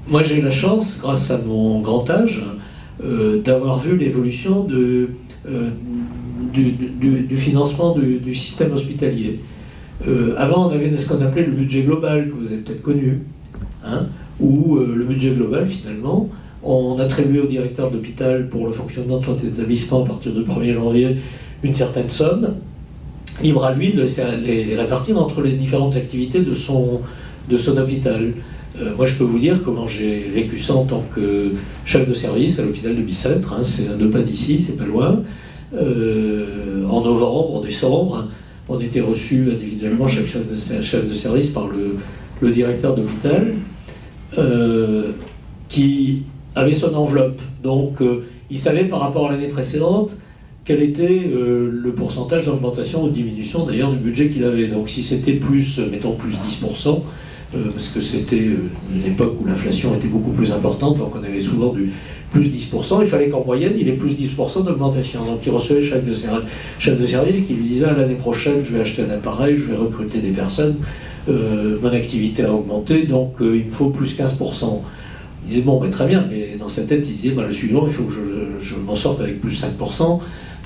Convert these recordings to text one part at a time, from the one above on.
moi j'ai la chance, grâce à mon grand âge, d'avoir vu l'évolution du financement du système hospitalier. Avant, on avait ce qu'on appelait le budget global, que vous avez peut-être connu, hein, où le budget global, finalement, on attribuait au directeur d'hôpital pour le fonctionnement de son établissement à partir du 1er janvier une certaine somme, libre à lui de les répartir entre les différentes activités de son hôpital. Moi, je peux vous dire comment j'ai vécu ça en tant que chef de service à l'hôpital de Bicêtre, hein, c'est à 2 pas d'ici, c'est pas loin. En novembre, en décembre, on était reçus individuellement, chaque chef de service, par le directeur d'hôpital, qui avait son enveloppe. Donc, il savait par rapport à l'année précédente quel était le pourcentage d'augmentation ou de diminution d'ailleurs du budget qu'il avait. Donc, si c'était plus, mettons plus 10%, parce que c'était une époque où l'inflation était beaucoup plus importante, donc on avait souvent du plus 10%, il fallait qu'en moyenne, il ait plus 10% d'augmentation. Donc il recevait chaque chef de service qui lui disait l'année prochaine, je vais acheter un appareil, je vais recruter des personnes, mon activité a augmenté, donc il me faut plus 15%. Il disait, bon, mais très bien, mais dans sa tête, il disait, le suivant, il faut que je m'en sorte avec plus 5%,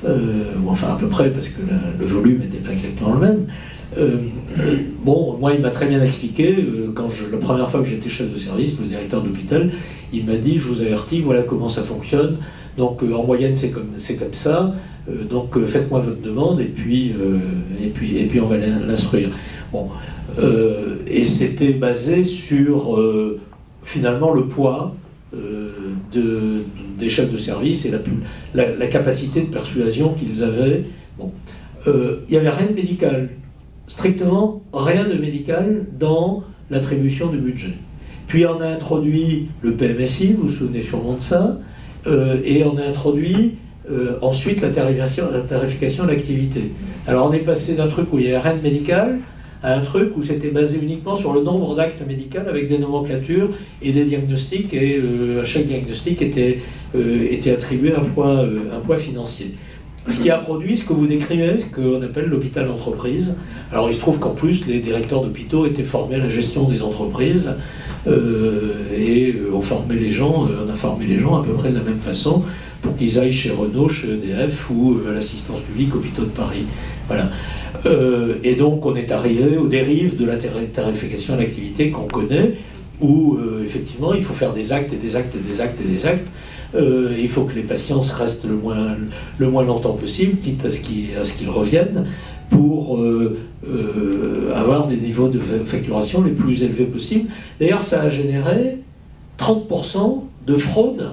ou enfin à peu près, parce que le volume n'était pas exactement le même. Bon, moi, il m'a très bien expliqué, la première fois que j'étais chef de service, le directeur d'hôpital, il m'a dit, je vous avertis, voilà comment ça fonctionne, donc en moyenne c'est comme ça, donc faites-moi votre demande, et puis on va l'instruire. Bon, et c'était basé sur, finalement, le poids des chefs de service et la capacité de persuasion qu'ils avaient. Bon, il n'y avait rien de médical. Strictement rien de médical dans l'attribution du budget. Puis on a introduit le PMSI, vous vous souvenez sûrement de ça, et on a introduit ensuite la tarification à l'activité. Alors on est passé d'un truc où il n'y avait rien de médical à un truc où c'était basé uniquement sur le nombre d'actes médicaux avec des nomenclatures et des diagnostics, et à chaque diagnostic était attribué un poids financier. Ce qui a produit ce que vous décrivez, ce qu'on appelle l'hôpital d'entreprise. Alors il se trouve qu'en plus, les directeurs d'hôpitaux étaient formés à la gestion des entreprises, et on a formé les gens à peu près de la même façon pour qu'ils aillent chez Renault, chez EDF ou à l'assistance publique Hôpitaux de Paris. Voilà. Et donc on est arrivé aux dérives de la tarification à l'activité qu'on connaît, où effectivement il faut faire des actes et des actes et des actes et des actes. Il faut que les patients restent le moins longtemps possible, quitte à ce qu'ils reviennent, pour avoir des niveaux de facturation les plus élevés possibles. D'ailleurs, ça a généré 30% de fraude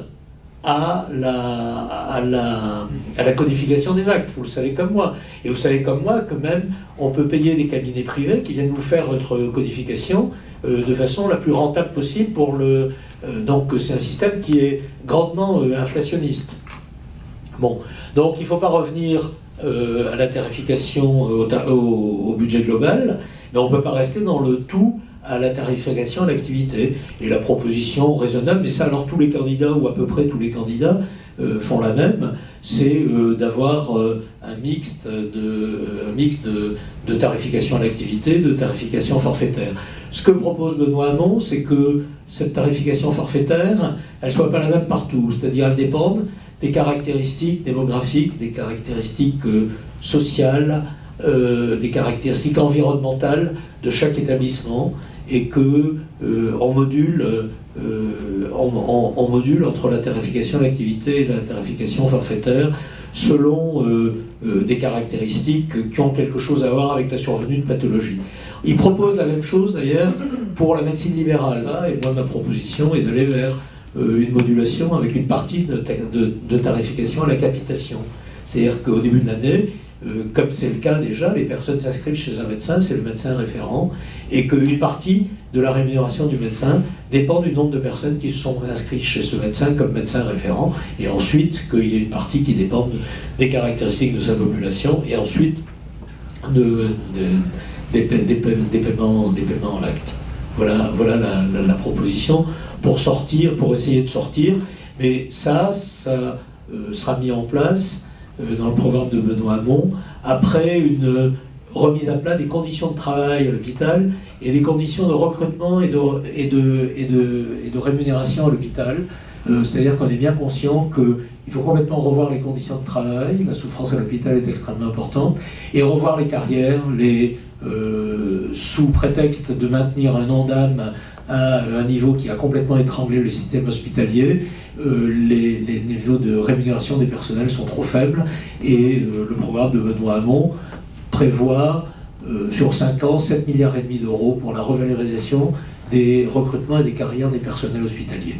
à la codification des actes. Vous le savez comme moi. Et vous savez comme moi que même on peut payer des cabinets privés qui viennent vous faire votre codification de façon la plus rentable possible pour le... donc c'est un système qui est grandement inflationniste. Bon, donc il ne faut pas revenir à la tarification au budget global, mais on ne peut pas rester dans le tout à la tarification à l'activité. Et la proposition raisonnable, mais ça alors tous les candidats, ou à peu près tous les candidats, font la même, c'est d'avoir un mix de tarification à l'activité, de tarification forfaitaire. Ce que propose Benoît Hamon, c'est que cette tarification forfaitaire, elle ne soit pas la même partout, c'est-à-dire elle dépende des caractéristiques démographiques, des caractéristiques sociales, des caractéristiques environnementales de chaque établissement, et que on module entre la tarification à l'activité et la tarification forfaitaire selon des caractéristiques qui ont quelque chose à voir avec la survenue de pathologie. Il propose la même chose d'ailleurs pour la médecine libérale, et moi ma proposition est d'aller vers une modulation avec une partie de tarification à la capitation. C'est-à-dire qu'au début de l'année, comme c'est le cas déjà, les personnes s'inscrivent chez un médecin, c'est le médecin référent, et qu'une partie de la rémunération du médecin dépend du nombre de personnes qui se sont inscrites chez ce médecin comme médecin référent, et ensuite qu'il y ait une partie qui dépend des caractéristiques de sa population, et ensuite des paiements en l'acte. Voilà la proposition pour essayer de sortir, mais ça sera mis en place dans le programme de Benoît Hamon après une remise à plat des conditions de travail à l'hôpital et des conditions de recrutement et de rémunération à l'hôpital. C'est-à-dire qu'on est bien conscient qu'il faut complètement revoir les conditions de travail, la souffrance à l'hôpital est extrêmement importante, et revoir les carrières, sous prétexte de maintenir un Ondam à un niveau qui a complètement étranglé le système hospitalier, les niveaux de rémunération des personnels sont trop faibles, et le programme de Benoît Hamon prévoit sur 5 ans 7,5 milliards d'euros pour la revalorisation des recrutements et des carrières des personnels hospitaliers.